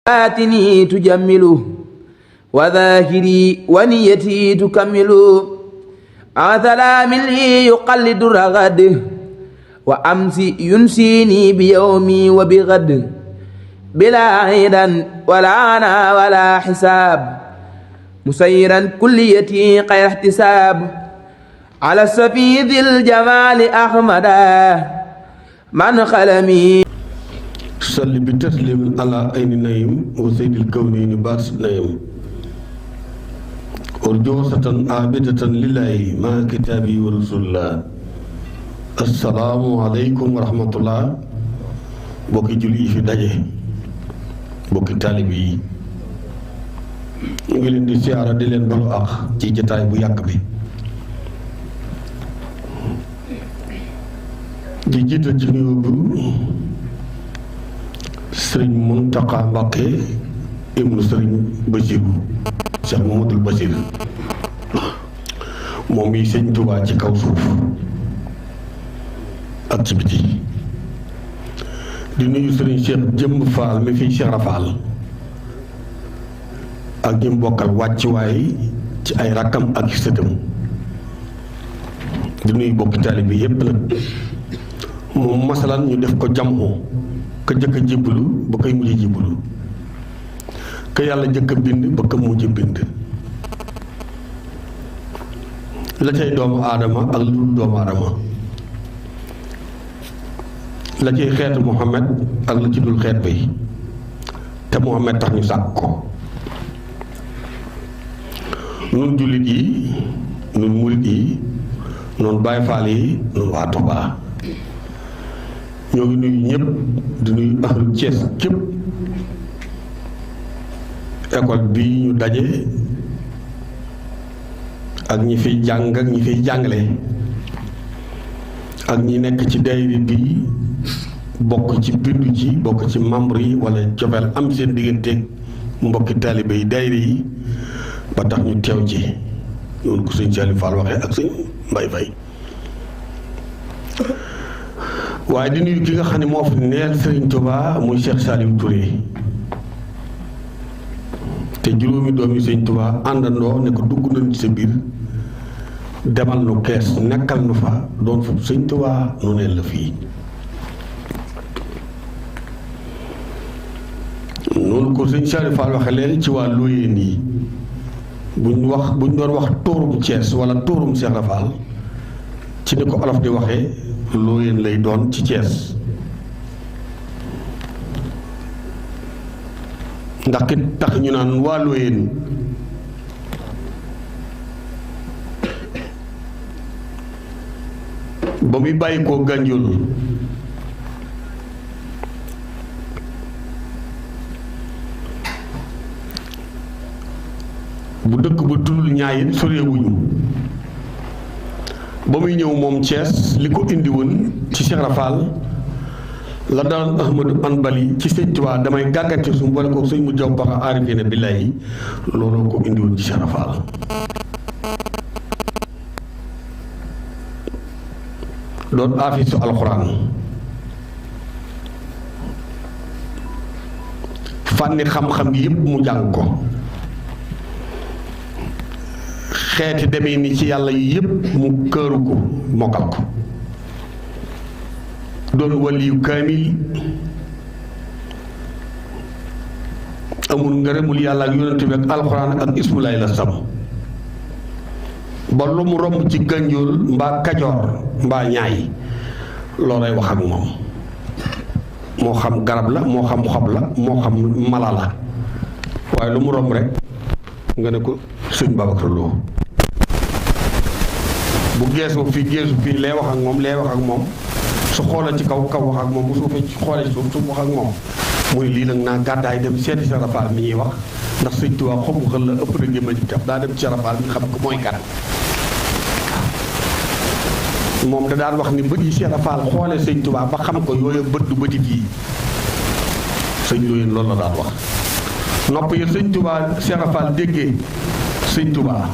آتني تجمل وظاهري ونيتي تكمل عثلام لي يقلد الرغد وأمسي ينسيني بيومي وبغد بلا عيدا ولا عنا ولا حساب مسيرا كليتي غير احتساب على السفي ذي الجمال أحمدا من خلمي صل بتسليم على عين نعيم وسيد الكونين باس نعيم أرجوسة عابدة لله مع كتابي ورسول الله السلام عليكم ورحمة الله بوكي جولي في داجي بوكي طالبي ngi leen di siyaara di leen balu ak ci jotaay bu yàgg bi di jiital ci nuyoo bu sëriñ Muntaqa Mbàkke ibnu sëriñ Basiru Cheikh Mamadul Basir moom yi sëñ Tuubaa ci kaw suuf ak ci biti di nuyu sëriñ Cheikh Jëmb Faal mi fii Cheikh Rafal ak ñi bokkal wàccuwaay ci ay rakkam ak sëtam di nuyu bokki taalibe bi yépp nag moom masalan ñu def ko jamoo ka jëkk a jébbalu ba koy mujj jébbalu ka yàlla jëkk a bind ba ko mujj bind la cay doomu aadama ak lu dul doomu aadama la cay xeetu Muhammad ak la ci dul xeet bi te Muhammad tax ñu sàkk ko nun jullit yi nun murit yi nun Baay Faal yi nun waa Tuubaa ñoo ngi nuyu ñëpp di nuyu ahlu Cees képp école bi ñu daje ak ñi fiy jàng ak ñi fiy jàngale ak ñi nekk ci daayira bi bokk ci bindu ci bokk ci membre yi wala cofeel am seen digganteeg mbokki taalibe yi daayira yi ba tax ñu teew ci noonu ko sëñ Saliou Fall waxee ak sëñ Mbay Fay waaye di nuyu ki nga xam ne moo fi neel Sëriñ Tuubaa muy Cheikh Saliou Touré te juróomi doom yi Sëriñ Tuubaa àndandoo ne ko dugg nañ ci sa biir demal nu kees nekkal nu fa doon fa Sëriñ Tuubaa nu neel la fii noonu ko sëñ Saliou Fall waxee léegi ci waa Looyeen yi buñ doon wax tóorum Cees wala tóorum Cheikh Rafal ci ni ko olof di waxee Looyeen lay doon ci Cees ndax ki tax ñu naan waa Looyeen ba muy bàyyi koo Gànjool bu dëkk ba tuddul Ñaayeen soreewuñu ba muy ñëw moom Cees li ko indi woon ci Cheikh Rafal la daan Ahmadu Anbali ci sëñ Tuubaa damay gàggante su boole ko sëñ mu jaw baxa aarifina billaahi looloo ko indi woon ci Cheikh Rafal doon aafisu alxuraan fànni xam-xam gi yépp mu jàng ko xeeti demee ni ci yàlla yi yépp mu këru ko mokkal ko doon waliyu kaamil amul ngërëmul yàlla ak yonent bi ak alxuraan ak ismulaay la sam ba lu mu romb ci Gànjool mbaa Kajoor mbaa Ñaay loolay wax ak moom moo xam garab la moo xam xob la moo xam mala la waaye lu mu romb rek nga ne ko sëñ Babacar Lo bu geesoo fii lee wax ak moom lee wax ak moom su xoolee ci kaw wax ak moom bu suufee xoolee ci suuf wax ak moom muy lii nag naa gàddaay dem seeti Cheikh Rafal mi ñuy wax ndax sëñ Tuubaa xobu xel la ëpp na gémma ci taf daa dem ci Cheikh Rafal mi xam ko mooy kan moom da daan wax ni bët yi Cheikh Rafal xoolee sëñ Tuubaa ba xam ko yooyu bët du bëti fii sëñ Looyeen loolu la daan wax nopp yi sëñ Tuubaa Cheikh Rafal déggee sëñ Tuubaa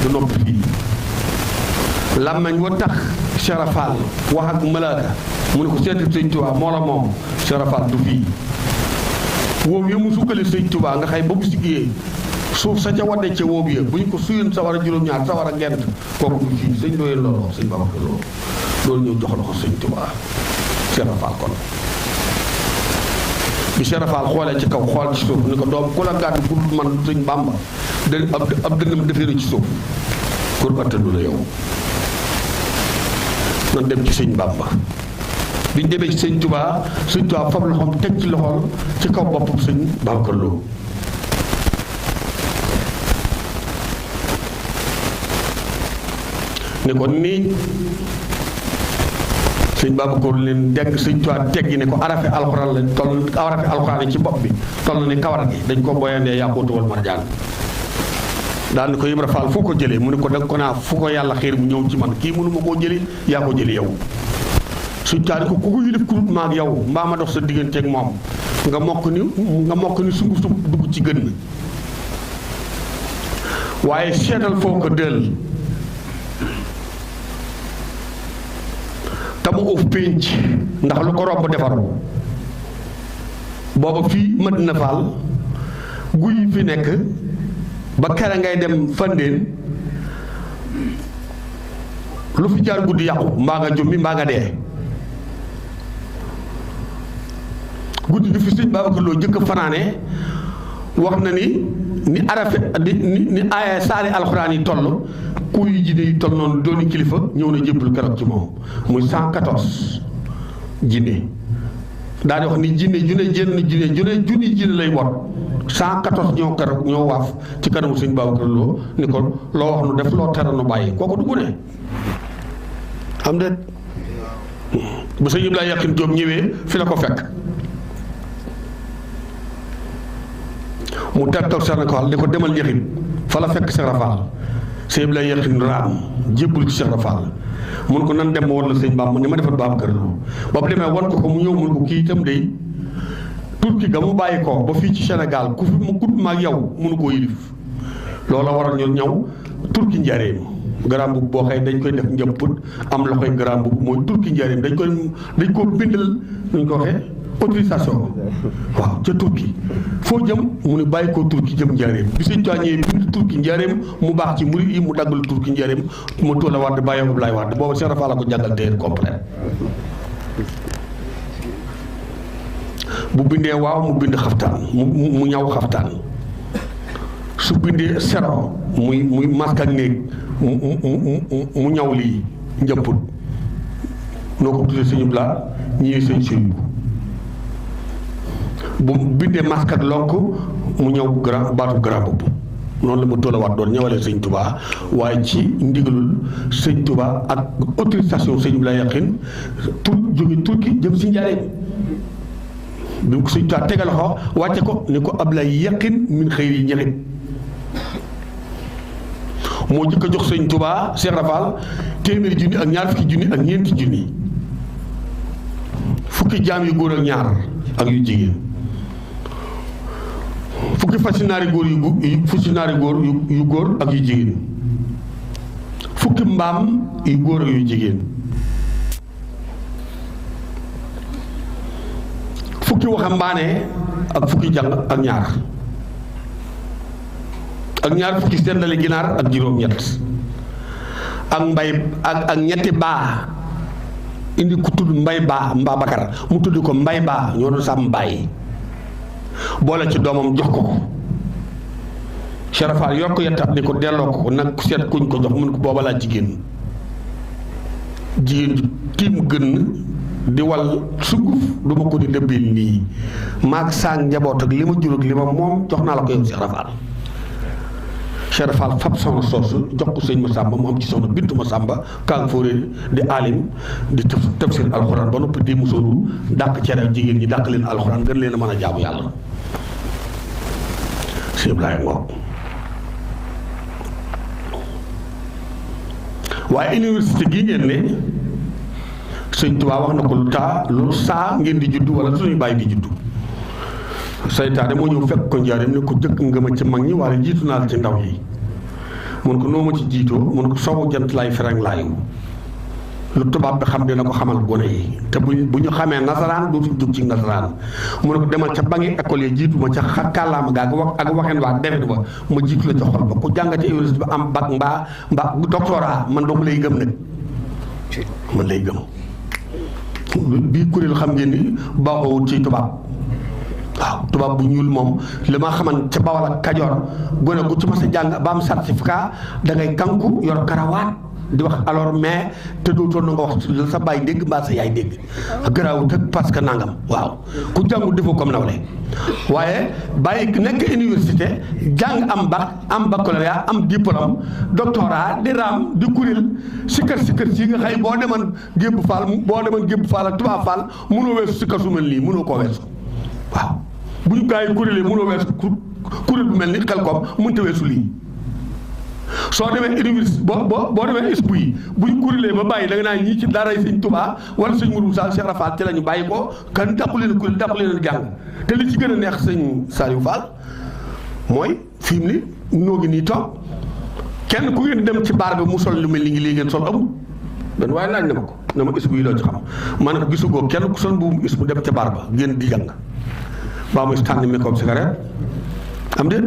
du nopp fii làmmañ wa tax Cheikh Rafal wax ak malaaka mu ne ko seeti sëñ Tuubaa moo la moom Cheikh Rafal du fii wóob ya mu sukkale sëñ Tuubaa nga xay ba mu siggee suuf sa ca wadde ca wóob ya bu ñu ko suyoon sa war a juróom-ñaar sa war a gent kooku du fii sëñ Ndoye loolu sëñ Babacar loolu ñëw jox la ko sëñ Tuubaa Cheikh Rafal kon bi Cheikh Rafal xoolee ci kaw xool ci suuf ni ko doom ku la gàddu ku dul man sëñ Bàmba ab dënnam defee na ci suuf pour attanu la yow nan dem ci sëñ Bàmba biñ demee ci sëñ Tuubaa fab loxoom teg ci loxoom ci kaw boppam sëñ Babacar Lo ne ko nii sëñ Babacar leen dégg sëñ Tuubaa teggi ne ko arafe alxuraan la toll arafe alxuraan yi ci bopp bi toll na ni kawar gi dañ ko boyandee yàquutu wal marjaan daal ni ko Ibra Fall foo ko jëlee mu ne ko danga ko naa fu ko yàlla xiir mu ñëw ci man kii mënu ma koo jëli yaa ko jëli yow sëñ Tuubaa ni ko ku ko yilif ku dul maag yow mbaa ma dox sa digganteeg moom nga mokk ni sungu sub dugg ci gën waaye seetal foo ko dël te mu uf pénc ndax lu ko romb defaru booba fii Madina Fall guy yi fi nekk ba kere ngay dem Fandeen lu fi jaar guddi yàqu mbaa nga jommi mbaa nga dee guddi gi fi sëñ Babacar Lo jëkk fanaane wax na ni arafe ni aaya saari alxuraan yi toll ku yi jinne yi toll noonu dooni kilifa ñëw na jébbal keroog ci moom muy 114 jinne daa di wax ni junni jinne lay wot 114 ñoo keroog ñoo waaf ci kanamu sëñ Babacar Lo ni ko loo wax nu def loo tere nu bàyyi kooku du gune am déet ba sëñ Ibrahima Yaqin Jóob ñëwee fi la ko fekk mu tegtal Cheikh Rafal di ko demal Yaxin fa la fekk Cheikh Rafal sëñ bi lay Yaxin raam jébbul ci Cheikh Rafal mun ko nan dem ma war la sëñ Bamba ni ma defal Babacar Lo ba mu demee wan ko mu ñëw mun ko kii itam day turki ga mu bàyyi ko ba fii ci Sénégal ku fi mu gudd ma ak yow mënu koo yilif loola waral ñu ñëw turki njaareem garaam bu boo xëy dañ koy def njëpput am loxoy garaam bu mooy turki njaareem dañ ko bindal nuñ ko waxee autorisation waaw ca turki foo jëm mu ne bàyyi ko turki jëm njaareem bi sëñ Tuubaa ñëwee bind turki njaareem mu baax ci murid yi mu daggal turki njaareem mu toll Wàdd bàyyi Abdoulaye Wàdd booba Cheikh Rafal la ko jàngal téere complet bu bindee waaw mu bind xaftaan mu ñaw xaftaan su bindee sero muy masque ak néeg mu ñaw lii njëpput noo ko tuddee sëñu bla ñii sëñ sëñ bu bindee masque ak lonk mu ñëw baatu grand bopp noonu la mu tollawaat doon ñëwalee sëñ Tuubaa waaye ci ndigalul sëñ Tuubaa ak autorisation sëñ bi la yaqin jóge turki jëm si njaareem bi mu ko sëñ Tuubaa tegal loxo wàcce ko ni ko Ablaye yaqin min xëyri yi ñaxit moo jëkk a jox sëñ Tuubaa Cheikh Rafal téeméeri junni ak ñaar fukki junni ak ñeenti junni fukki jaam yu góor ak ñaar ak yu jigéen fukki fasinaari góor yu góor ak yu jigéen fukki mbaam yu góor ak yu jigéen fukki waxambaane ak fukki jàng ak ñaar fukki sendale ginaar ak juróom-ñett ak mbay ak ñetti baa indi ku tudd mbay baa mbaa bakar mu tudd ko mbay baa ñoo doon sàmm bàyyi boole ci doomam jox ko Cheikh Rafal yor ko yettat ni ko delloo ko nag seet kuñ ko jox mun ko booba laa jigéen ju tiim gën di wal sunguf du ma ko di dëbbeel nii maag saang njaboot ak li ma jur ak li ma moom jox naa la ko yow Cheikh Rafal Cheikh Rafal fab soxna soosu jox ko sëñ Masamba mu am ci soxna bintu Masamba kaang fóoree di alim di tafsir alxuraan ba noppi di musóoru dàq cere jigéen ñi dàq leen alxuraan gën leen a mën a jaamu yàlla sëñ Ibrahima ngoog waaye université gii ngeen ne sëñ Tuubaa wax na ko lu saa ngeen di juddu wala suñuy bàyyi di juddu saytaane moo ñëw fekk ko njaareem ne ko jëkk nga ma ci mag ñi waaye jiitu naa la ci ndaw yi mun ko noo ma ci jiitoo mun ko sowu jant laay fereng laayu lu tubaab bi xam dina ko xamal gone yi te bu ñu xamee nasaraan dootuñ dugg ci nasaraan mu ne ko demal ca bangi école yi jiitu ma ca kàllaama gaa ak waxeen waa defet ba ma jiitu la ca xol ba ku jàngate université bi am bac mbaa doctorat man dong lay gëm nag man lay gëm bii kuréel xam ngeen ni baaxoowul ci tubaab waaw tubaab bu ñuul moom li ma xaman ca Bawol ak Kajoor gone gu ci ma sa jàng ba am certificat da ngay kanku yor karawaat di wax alors mais te dootoon na nga wax la sa baay dégg mbaa sa yaay dégg garaaw te parce que nangam waaw ku jàngu defoo comme nawle waaye bàyyi nekk université jàng am bac am baccalauréat am diplôme doctorat di raam di kuréel sikkar si nga xëy boo demoon Gébu Faal ak Tuubaa Faal mënoo weesu sikkar su mel nii mënoo koo weesu waaw bu ñu gaa yi kuréelee mënoo weesu kuréel bu mel ni xel koom mënta weesu lii soo demee université boo demee ISPU yi bu ñu kuréelee ba bàyyi da nga naan ñii ci daaray Sëñ Tuubaa wala Sëñ Mourou Sall Cheikh Rafal ci la ñu bàyyi ko kan dàqu leen kuréel dàqu leen jàng te li ci gën a neex Sëñ Saliou Fall mooy fi mu ni noo ngi nii toog kenn ku ngeen dem ci baar bi mu sol lu mel ni ngi lii ngeen sol amul benn waaye laaj na ma ko na ma ISPU yi loo ci xam ma ne ko gisugoo kenn ku sol mbuum ISPU dem ca baar ba ngeen di jàng mbaa muy tànn mékoom cigarette am déet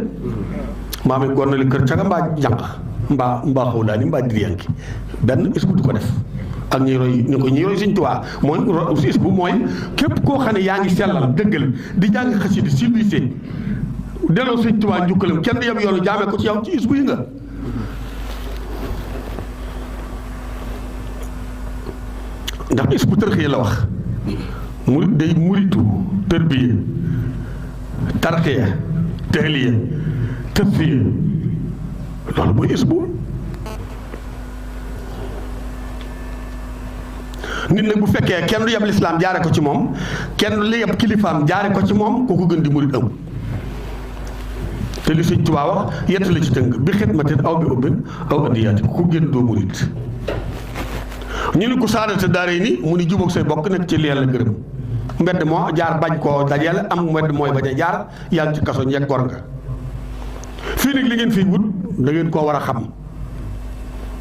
mbaa muy gonnali kër caga mbaa jànq mbaa xaw laa ni mbaa diriyanki benn ISPU du ko def ak ñi roy Sëñ Tuubaa mooy ISPU mooy képp koo xam ne yaa ngi sellal dëggal di jàng xasida civilisé delloo Sëñ Tuubaa njukkalam kenn yem yoonu jaamee ko ci yow ci ISPU yi nga ndax ISPU tërxiya la wax murit day muritu tërbiya tarxiya tahliya tasfiya loolu mooy ISPU nit nag bu fekkee kenn du yeb lislaam jaare ko ci moom kenn du yeb kilifaam jaare ko ci moom kooku gën di murit amul te li Sëñ Tuubaa wax yett la ci tënk bi xidmatin aw bi ubbin aw addiyaati ku gën doo murit ñu ni ko saadata daare ni mu ni jubóog say bokk nekk ci li Yàlla gërëm mbedd moo jaar bañ koo dajeel am mbedd mooy bañ a jaar yaa ngi ci kaso ñeeg gor nga fii nag li ngeen fii wut da ngeen koo war a xam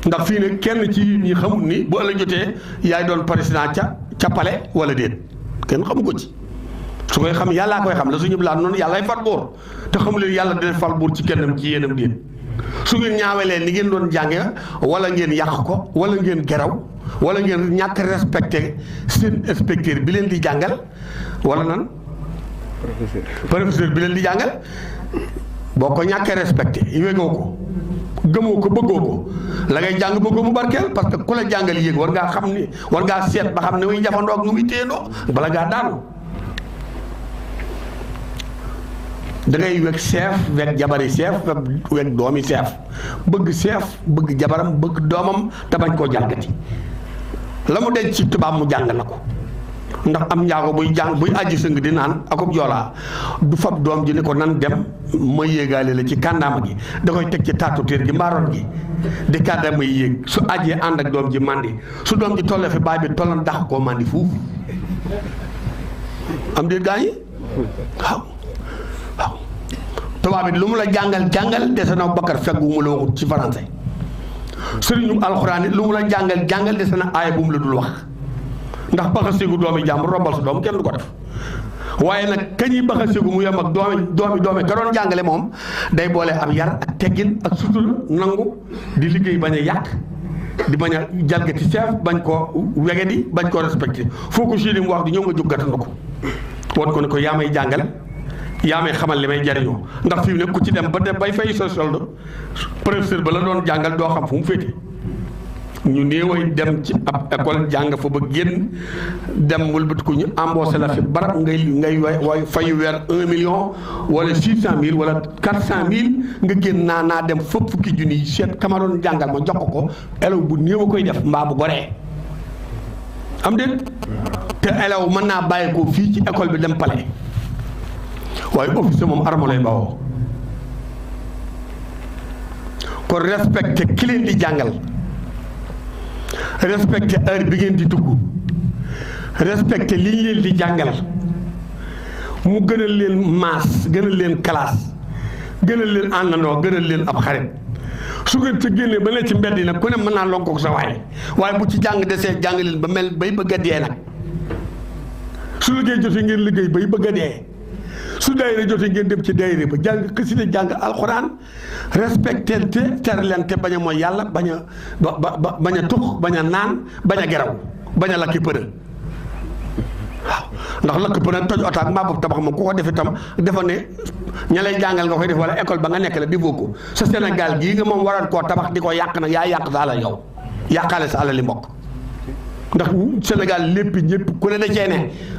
ndax fii nag kenn ci ñi xamul ni bu ëllëg jotee yaay doon président ca palais wala déet kenn xamu ko ci su koy xam yàllaa koy xam la suñu bilaat noonu yàllaay fat buur te xamu leen yàlla dina fal buur ci kennam ci yéenam déet su ngeen ñaawelee ni ngeen doon jànge wala ngeen yàq ko wala ngeen geraw wala ngeen ñàkk respecté seen inspecteur bi leen di jàngal wala nan professeur bi leen di jàngal boo ko ñàkkee respecté yégoo ko gëmoo ko bëggoo ko la ngay jàng bëggoo mu barkeel parce que ku la jàngal yéeg war ngaa xam ni war ngaa seet ba xam ne muy jafandoo ak nu muy téyendoo bala ngaa daanu da ngay weg chef weg jabari chef weg doomi chef bëgg chef bëgg jabaram bëgg doomam te bañ koo jàngati la mu denc ci tubaab mu jàng na ko ndax am njaago buy àjji sëng di naan akub joolaa du fab doom ji ni ko nan dem ma yéegaale la ci kàndaama gi da koy teg ci taatu téer gi mbaaroon gi di kàndaama yi yéeg su àjjee ànd ak doom ji màndi su doom ji tollee fi baay bi tollan dax koo màndi fuuf am déet gaa yi waaw tubaab bi lu mu la jàngal dese na Bakar feggu mu la waxut ci français sëriñu alxuraan lu mu la jàngal dese na aaya bu mu la dul wax ndax baxasigu doomi jàmbur rombal sa doom kenn du ko def waaye nag kañuy baxasigu mu yem ak doomi ka doon jàngale moom day boole am yar ak teggin ak sutura nangu di liggéey bañ a yàq di bañ a jalgati chef bañ koo wege di bañ koo respecté foo ko siini mu wax di ñëw nga jóg gàttandu ko woon ko ne ko yaa may jàngale yaa may xamal li may jariñoo ndax fii ne ku ci dem ba dem bay fay sa solde professeur ba la doon jàngal doo xam fu mu féete ñu néeway dem ci ab école jàng fa ba génn dem wëlbati ko ñu embauché la fi barab ngay way fayu weer 1 million wala 600 000 wala 400 000 nga génn naa dem fukki junni yi seet kama doon jàngal ma jox ko élève bu néew a koy def mbaa bu goree am déet te élève mën naa bàyyi ko fii ci école bi dem palais waaye officier moom armo lay bawoo kon respecté ki leen di jàngal respecté heure bi ngeen di dugg respecté li ñu leen di jàngal mu gënal leen maas gënal leen classe gënal leen àndandoo gënal leen ab xarit su ngeen ca génnee ba ne ci mbedd yi nag ku ne mën naa lonkook sa waaye bu ci jàng desee jàng leen ba mel bay bëgg a dee nag su liggéey jotee ngeen liggéey bay bëgg a dee su daayira jotee ngeen dem ci daayira ba jàng xasida jàng alxuraan respecté te terlente bañ a mooy yàlla bañ a tux bañ a naan bañ a geraw bañ a lakki përë waaw ndax lakk përë toj oto ak maa bopp tabax moom ku ko def itam defa ne ña lay jàngal nga koy def wala école ba nga nekk la defoo ko sa Sénégal gii nga moom waral koo tabax di ko yàq nag yaa yàq sa alal yow yàqaale sa alal li mbokk ndax Sénégal lépp ñëpp ku ne da cee ne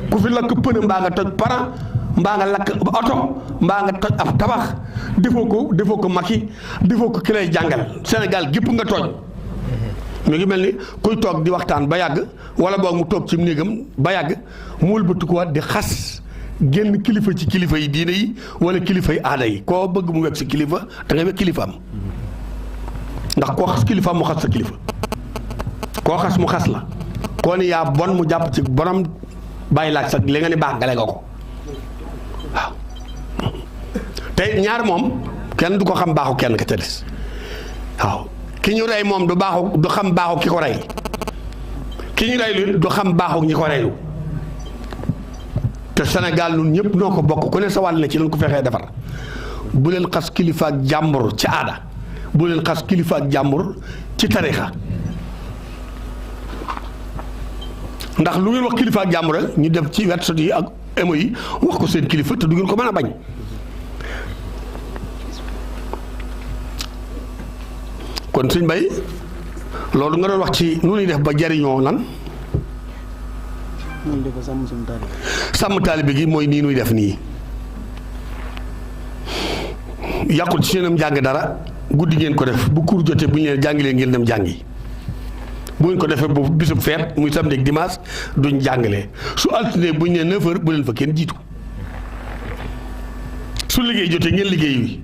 ku fi lakk përë mbaa nga toj para mbaa nga lakk oto mbaa nga toj ab tabax defoo ko Macky defoo ko ki lay jàngal Sénégal gépp nga tooñ mu ngi mel ni kuy toog di waxtaan ba yàgg wala boog mu toog ci néegam ba yàgg mu wëlbatikuwaat di xas génn kilifa ci kilifa yi diine yi wala kilifa yi aada yi koo bëgg mu wekk si kilifa da ngay wekk kilifaam ndax koo xas kilifaam mu xas sa kilifa koo xas mu xas la koo ni yaa bon mu jàpp ci bonam bàyyi laaj sax li nga ni baax gale nga ko waaw tey ñaar moom kenn du ko xam baaxu kenn ka ca des waaw ki ñu rey moom du xam baaxu ki ko rey ki ñu rey du xam baaxu ñi ko reylu te Sénégal ñun ñëpp noo ko bokk ku ne sa wàll ne ci lañ ko fexee defar bu leen xas kilifa ak jàmbur ci aada bu leen xas kilifa ak jàmbur ci tarixa ndax lu ngeen wax kilifa ak jàmbur rek ñu def ci wet yi ak émo yi wax ko seen kilifa te du ngeen ko mën a bañ kon sëñ Bay loolu nga doon wax ci nu ñuy def ba jariñoo lan sàmm taalibe gi mooy nii nuy def nii yàqul ci seenam jàng dara guddi ngeen ko def bu cours jotee bu ñu leen jàngilee ngeen dem jàngi bu ngeen ko defee bu bisub feet muy samedi ak dimanche duñ jàngalee su altine bu ñu nee 9h bu leen fa kenn jiitu su liggéey jotee ngeen liggéey wi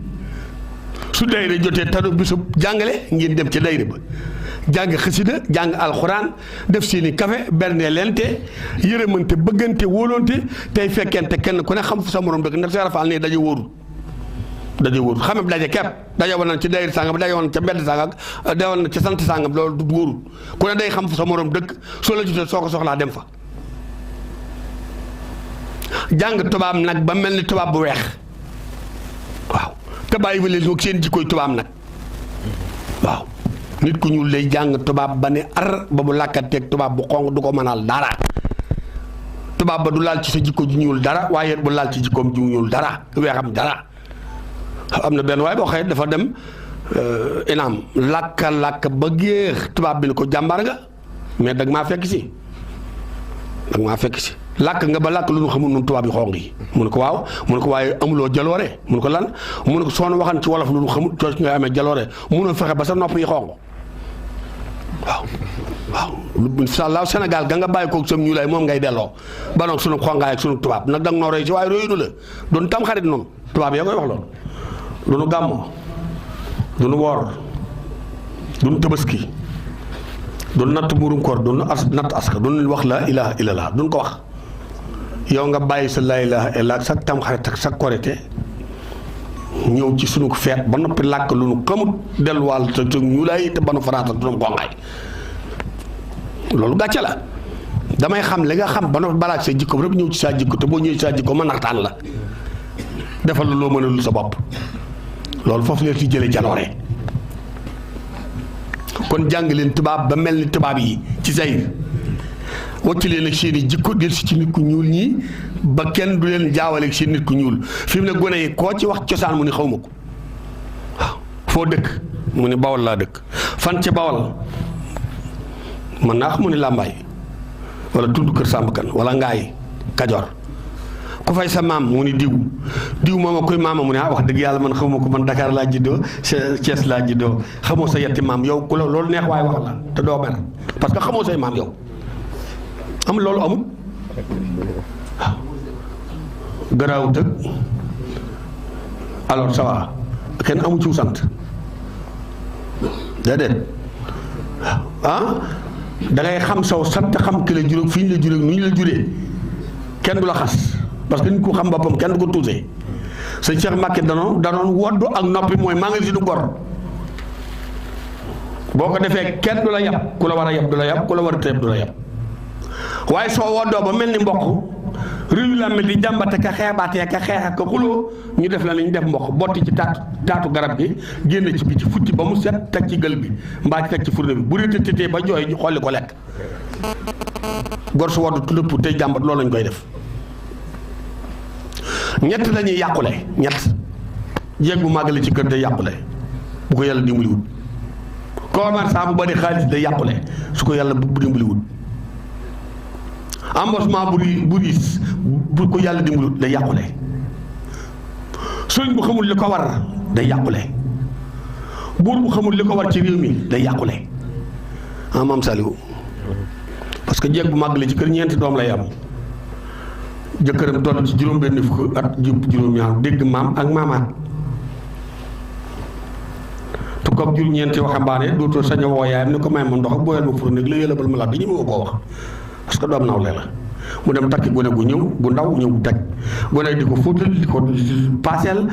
su dayre jotee tanu bisub jàngale ngeen dem ci dayre ba jàng xasida jàng alxuraan def seeni café berne lente yërëmante bëggante wóolonte tey fekkente kenn ku ne xam fu sa morom dëkk ndax seerafaal ne daje wóorul xameb daje kepp daje woon na ci dayre sàngam daje woon na ca mbedd sàngam daje woon na ca sant sàngam loolu du wóorul ku ne day xam fu sa morom dëkk soo la jotee soo ko soxlaa dem fa jàng tubaab nag ba mel ni tubaab bu weex waaw te bàyyi fa leen ak seen jikkooy tubaab nag waaw nit ku ñuul lay jàng tubaab ba ne ar ba bu làkkateeg tubaab bu xonq du ko mënal dara tubaab ba du laal ci sa jikko ju ñuul dara waaye bu laal ci jikkoom ju ñuul dara weexam dara am na benn waaye boo xëyee dafa dem inaam làkk ba géex tubaab bi ne ko jàmbaar nga mais dag maa fekk si làkk nga ba làkk lu ñu xamul nun tubaab yi xonq yi mu ne ko waaw mu ne ko waaye amuloo jaloore mu ne ko lan mu ne ko soo waxan ci wolof lu ñu xamul cooc nga amee jaloore munoo fexe ba sa nopp yi xonq waaw incha allah Sénégal ga nga bàyyi koog sam ñu lay moom ngay delloo ba noog sunu xongaay ak sunu tubaab nag danga noo roy ci waaye royunu la doon tam xarit noonu tubaab yaa koy wax loolu du nu gàmmoo du nu woor du nu tabaski du nu natt murum koor du nu natt aska du nu wax la ilaha illallah du nu ko wax yow nga bàyyi sa laa ilaha illallah sa tam xarit ak sa korite ñëw ci sunu feet ba noppi làkk lu nu xamut delluwaal te ñu lay te ba nu faraatal du nu xongaay loolu gàcce la damay xam li nga xam ba noppi balaaj sa jikko rek ñëw ci sa jikko te boo ñëwee ci sa jikko ma naxtaan la defal la loo mën a lu sa bopp loolu foofu leen ci jële jaloore kon jàng leen tubaab ba mel ni tubaab yi ci sayir wacc leen ak seen i jikko del si ci nit ku ñuul ñii ba kenn du leen jaawale ak seen nit ku ñuul fi mu ne gone yi koo ci wax cosaan mu ni xaw ma ko waaw foo dëkk mu ni bawal laa dëkk fan ca bawal man naa xam mu ni làmbaay wala tudd kër sàmbkan wala ngaay kajoor ku fay sa maam mu ni diw mooma koy maama mu ne wax dëgg yàlla man xamuma ko man Dakar laa juddoo Thiès laa juddoo xamoo sa yetti maam yow ku la loolu neex waaye wax la te doo mer parce que xamoo say maam yow am loolu amul waaw garaaw tëg alors ça va kenn amu ciw sant déedéet ah da ngay xam saw sant xam ki la juróom fi ñu la juróom nu ñu la juree kenn du la xas parce que nit ku xam boppam kenn du ko tuusee sëñ Cheikh Mbacke danoon woddu ak noppi mooy maa ngi si du gor boo ko defee kenn du la yab ku la war a yab du la yab ku la war a tëb du la yab waaye soo woddoo ba mel ni mboq réew la mel di jàmbate ka xeebaatee ka xeex ak ka xuloo ñu def la ni ñu def mboq botti ci taatu garab gi génn ci biti futti ba mu set teg ci gël bi mbaa ci teg ci fourne bi bu dee tëtee ba jooy ñu xolli ko lekk gor su woddu lëpp tey jàmbat loolu lañ koy def. ñett lañuy yàqule ñett jéeg bu màggale ci kër day yàqule bu ko yàlla dimbaliwut commerçant bu bari xaalis day yàqule su ko yàlla bu dimbaliwut embauchement bu riis bu ko yàlla dimbaliwut day yàqule sëriñ bu xamul li ko war day yàqule buur bu xamul li ko war ci réew mi day yàqule maam Saliou parce que jéeg bu màggale ci kër ñeenti doom lay am jëkkëram toll ci juróom-benn fukk at juróom-ñaar dégg maam ak maamaat te comme jur ñeenti waxambaane dootoo sañ a woo yaayam ni ko may ma ndox booyal ma fur néeg la yëlabal ma laat dañu ma koo wax parce que doom nawle la mu dem takki gone gu ñëw gu ndaw ñëw teg gone di ko fóotal di ko paaseel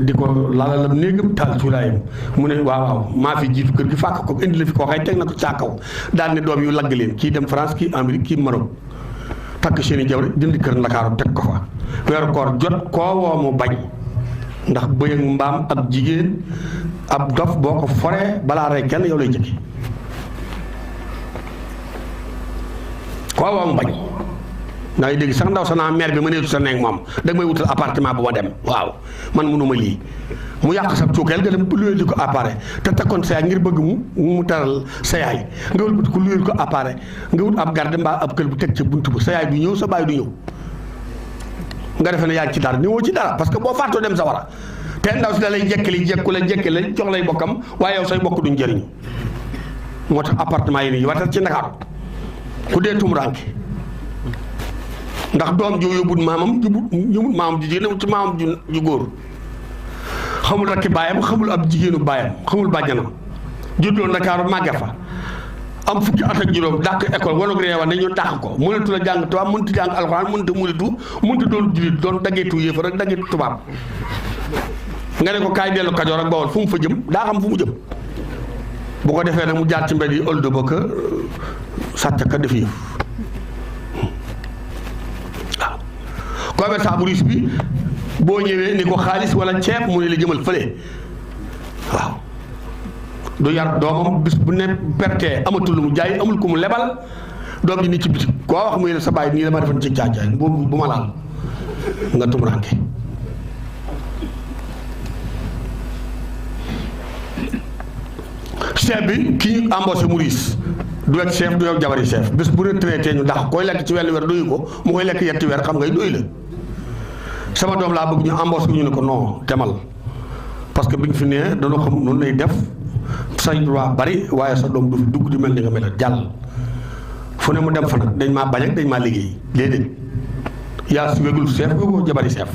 di ko lalalam néegam taal cuulaayam mu ne waaw maa fi jiitu kër gi fàkk ko indi la fi koo xëy teg na ko caa kaw daal ne doom yu lagg leen kii dem France kii Amérique kii Maroc takk seeni jabar dindi kër Ndakaaru teg ko fa weeru koor jot koo woo mu bañ ndax bëy ak mbaam ab jigéen ab dof boo ko foree balaa rey kenn yow lay jëkki koo woo mu bañ ndax dégg sax ndaw sa naa maire bi ma neetu sa nekk moom danga may wutal appartement bu ma dem waaw man mënuma lii mu yàq sa cuukeel nga dem luyeel di ko appareil te takkoon sa yaay ngir bëgg mu taral sa yaay nga wëlbati ko luyeel ko appareil nga wut ab garde mbaa ab kël bu teg ca buntu ba sa yaay du ñëw sa baay du ñëw nga defe ne yaa ngi ci dara ñëwoo ci dara parce que boo fàttoo dem sa war a te ndaw si da lay jekkali jox lay bokkam waaye yow say bokk duñ jëriñu moo tax appartement yi nii watal ci Ndakaaru ku dee tumuraanke ndax doom ju yóbbut maamam yóbbut maamam ju jigéen ci maamam ju góor xamul rakki baayam xamul ab jigéenu baayam xamul bàjjanam juddoo Ndakaaru màgge fa am fukki at ak juróom dàq école wala réewa ne ñu dàq ko mënatu la jàng tubaab mënatu jàng alxuraan mënatu muritu mënatu doon jullit doon daggeetu yéefa rek daggeetu tubaab nga ne ko kaay dellu Kajoor ak Bawol fu mu fa jëm daa xam fu mu jëm bu ko defee nag mu jaar ci mbedd yi ëldo ba ka sàcc ka def yëf waaw commerçant bu riche bi boo ñëwee ni ko xaalis wala ceeb mu ne la jëmal fële waaw du yar doomam bis bu ne pertee amatul lu mu jaay amul ku mu lebal doom ji ni ci biti koo wax muy la sa baay nii la ma defoon ci caacaay bu ma laal nga tumuraanke chef bi ki ñu embauché mu riis du wekk chef du yow jabari chef bis bu retraité ñu ndax koy lekk ci wenn weer doyu ko mu koy lekk yetti weer xam ngay doy la sama doom laa bëgg ñu embauché ñu ne ko non demal parce que bi nga fi nee dañoo xam noonu lay def say droit bari waaye sa doom du fi dugg di mel ni nga mel jàll fu ne mu dem fa nag dañ maa bañ ak dañ maa liggéey déedéet yaa si wegul chef wegoo jabari chef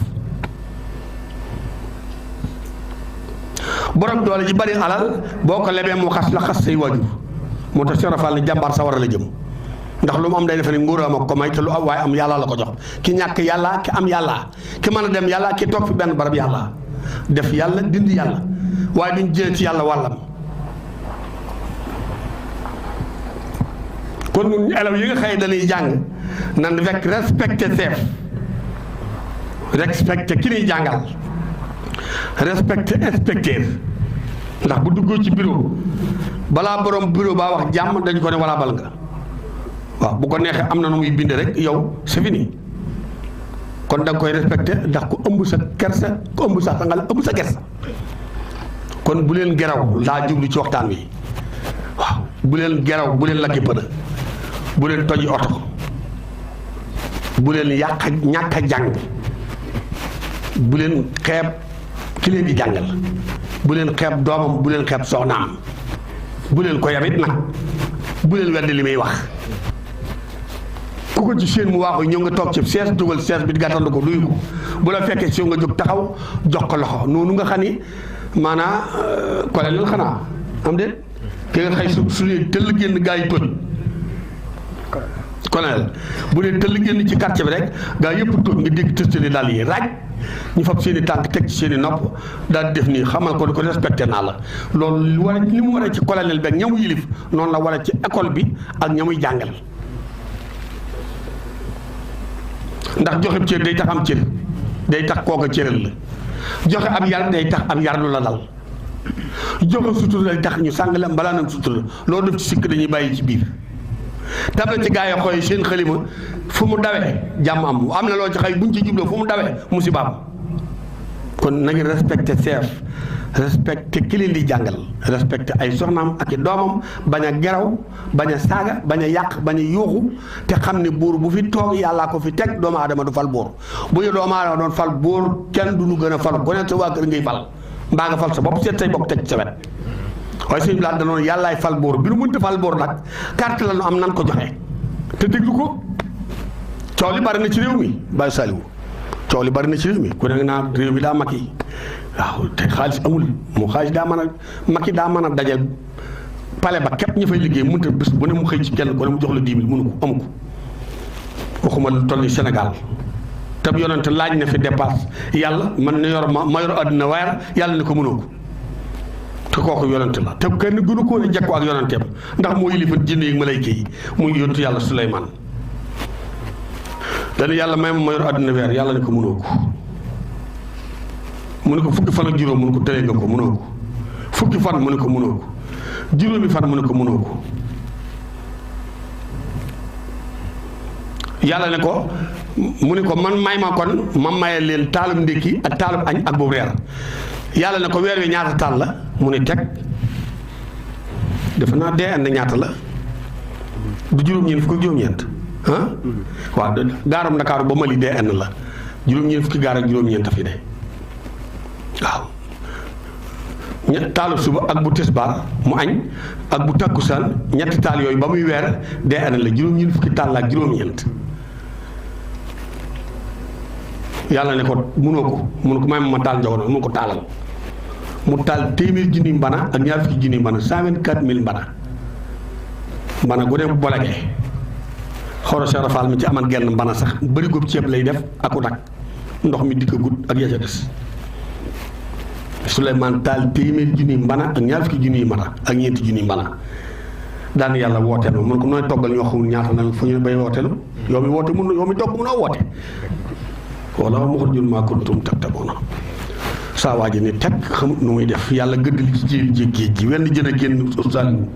borom doole ji bari alal boo ko lebee mu xas la xas say waajur moo tax Cheikh Rafal ni jàmbaar sa war a la jëm ndax lu mu am day defe ne nguur am ak ko may te lu am waaye am yàlla la ko jox ki ñàkk yàlla ki am yàlla ki mën a dem yàlla ki toog fi benn barab yàlla def yàlla dindi yàlla waaye duñ jëlee ci yàlla wàllam kon ñun élèves yi nga xëy dañuy jàng nan fekk respecté chef respecté ki ñuy jàngal respecté inspecteur ndax bu duggoo ci bureau balaa borom bureau baa wax jàmm dañ ko ne wala bal nga waaw bu ko neexee am na nu muy binde rek yow c'est fini kon da nga koy respecté ndax ku ëmb sa kersa ku ëmb sa sangal ëmb sa kersa kon bu leen geraw laa jublu ci waxtaan wi waaw bu leen geraw bu leen lakki pëna bu leen toji oto bu leen yàq ñàkk a jàng bu leen xeeb ki leen di jàngal bu leen xeeb doomam bu leen xeeb soxnaam bu leen ko yabit nag bu leen weddi li muy wax ku ko ci seen mu waaxu ñëw nga toog ci sees dugal sees bi di gàttandu ko duyu ko bu la fekkee si nga jóg taxaw jox ko loxo noonu nga xam ni maanaa colonel xanaa am déet ki nga xëy su dee tëll génn gaa yi pët colonel bu dee tëll génn ci quartier bi rek gaa yëpp toog nga dégg tëstali dal yi raaj ñu fab seen i tànk teg ci seen i nopp daal di def nii xamal ko ni ko respecté naa la loolu war li mu waree ci colonel beeg ñamu yilif noonu la waree ci école bi ak ñamuy jàngal ndax joxe cër day tax am cër day tax kooka cëral la joxe ab yar day tax ab yar lu la dal joxe sutura day tax ñu sàng la balaa nam sutura loolu def ci sikk dañuy bàyyi ci biir tab la ci gaa yi xooy seen xalima fu mu dawee jàmm am na loo ci xëy buñ ci jubloo fu mu dawee musibaam kon nañu respecté chef respecté ki leen di jàngal respecté ay soxnaam ak i doomam bañ a geraw bañ a saaga bañ a yàq bañ a yuuxu te xam ne buur bu fi toog yàllaa ko fi teg doomu aadama du fal buur bu ñu doomu aadama doon fal buur kenn du lu gën a fal ku ne sa waa kër ngay fal mbaa nga fal sa bopp seet say bokk teg sa wet waaye suñu laaj danoon yàllaay fal buur bi nu mënta fal buur nag carte la nu am nan ko joxe te déglu ko coow li bari na ci réew mi Baye Saliou coow li bari na ci réew mi ku ne naa réew mi daa makki waaw te xaalis amul mu xaalis daa mën a makki daa mën a dajal pale ba képp ña fay liggéey mënta bés bu ne mu xëy ci kenn ku ne mu jox la 10 000 mënu ko amu ko waxuma lu toll ni Sénégal te yonent laaj na fi dépasse yàlla man na yor ma yor àdduna weer yàlla ne ko mënoo ko te kooku yonent la te kenn gënu koo ne jekkoo ak yonenteem ndax moo yilifa jinne yi malayka yi muy yontu yàlla Suleymaan dana yàlla may ma yor àdduna weer yàlla ne ko mënoo ko mu ne ko fukki fan ak juróom mu ne ko tëlee nga ko mënoo ko fukki fan mu ne ko mënoo ko juróomi fan mu ne ko mënoo ko yàlla ne ko mu ne ko man may ma kon ma maye leen taalum ndékki ak taalum añ ak boobu reer yàlla ne ko weer wi ñaata taal la mu ne teg defe naa dee ànd ñaata la du juróom-ñeent fukki juróom-ñeent ah waaw gaaram Ndakaaru ba Mali dee ànd la juróom-ñeent fukki gaar ak juróom-ñeent fi ne waaw taalu suba ak bu tisbaar mu añ ak bu takkusaan ñetti taal yooyu ba muy weer dee ànd la juróom-ñeent fukki taal la ak juróom-ñeent yàlla ne ko mënoo ko mun ko may ma taal njawoon mun ko taalal mu taal téeméer junni mbana ak ñaar fukki junni mbana 124 000 mbana gu ne bolege xoro serafal mi ci aman genn mbana sax bëri góob ceeb lay def aku nag ndox mi dikk gut ak ya ca des Suleymaan taal téeméer junni mbana ak ñaar fukki junni mbana ak ñeenti junni mbana daan yàlla wooteelu mun ko nooy toggal ñoo xamul ñaata la fu ñu bay wooteelu yow mi woote mun yow mi togg munoo woote wala muxrijun maa kuntum taktabuuna saa waa ji ni teg xamut nu muy def yàlla gëdd li ci jéeri ji géej gi wenn jën a génn Saliou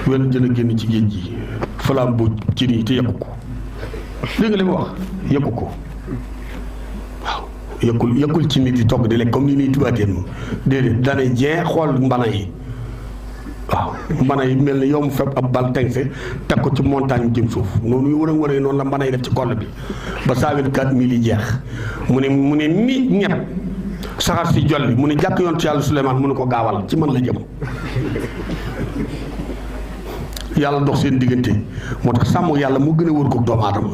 wenn jën a génn ci géej gi falaam bu ci nii te yekku ko dégg nga li mu wax yekku ko waaw yekkul ci nit di togg di lekk comme ni nii tubaatee noonu déedéet danay jee xool mbana yi waaw mbana yi mel ni yow mu fekk ab bal tengse teg ko ci montagne jëm suuf noonu yu wëree noonu la mbana yi def ci koll bi ba 124 000 yi jeex mu ne nit ñett saxaar si jolli mu ne jàkk yoon ci yàlla Suleymaan mu ne ko gaawal ci man la jëm yàlla dox seen diggante moo tax sàmm yàlla mu gën a wër ko doomu aadama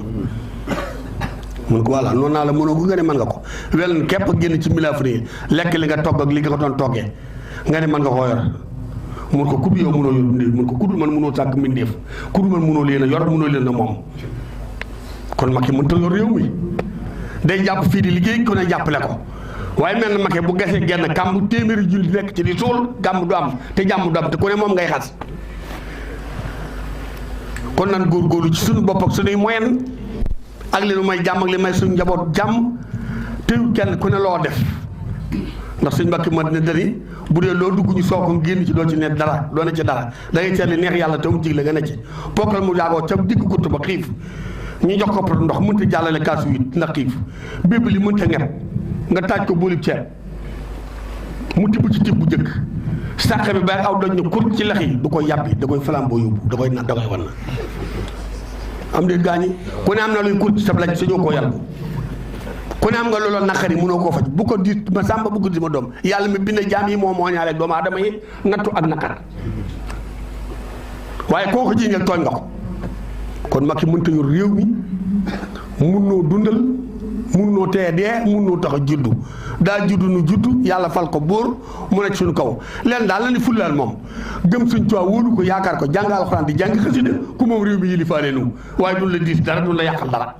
mu ne ko voilà noonu naa la mënoo ko nga ne mën nga ko wel képp génn ci milafri lekk li nga togg ak li nga ko doon toggee nga ne mën nga koo yor mun ko kudd yow mënoo yor ndéef mun ko kudd man mënoo sàkk mbindéef kudd man mënoo leen a yor mënoo leen a moom kon Macky mënta yor réew mi day jàpp fii di liggéey ku ne jàppale ko waaye mel na Macky bu gasee genn kàmb téeméeri julli nekk ci di suul kàmb du am te jàmm du am te ku ne moom ngay xas kon nan góorgóorlu ci suñu bopp ak suñuy moyen ak li nu may jàmm ak li may suñu njaboot jàmm te kenn ku ne loo def ndax suñ Mbàkke ma dina dëri bu dee loo dugg ñu soo ko génn ci doo ci ne dara doo ne ci dara da ngay seet li neex yàlla te mu jig la nga ne ci pookal mu jaagoo ca digg gutt ba xiif ñu jox ko pot ndox mënta jàllale kaas wi ndax xiif bépp li mënta nget nga taaj ko boolib ceeb mu tibb ci tibb bu jëkk sàq bi bàyyi aw doj ñu kur ci lex yi du koy yàbbi da koy flambeau yóbbu da koy wan na am de gaañi ku ne am na luy kur ci sa laaj sañoo koo yàlbu ku ne am nga loolu naqari mënoo koo faj bu ko di ma sàmba bu ko di ma doom yàlla mi bind jaam yi moo ñaale doomu aadama yi nattu ak naqar waaye koo ko ji nga tooñ nga ko kon Macky mënta yor réew mi mun noo dundal mun noo tee dee mun noo tax a juddu daa juddu nu juddu yàlla fal ko bóor mu nekk suñu kaw leen daal la ni fullaal moom gëm suñ tuwaa wóolu ko yaakaar ko jàng alxuraan di jàng xasida ku moom réew mi yilifaale nu waaye duñ la diis dara duñ la yàqal dara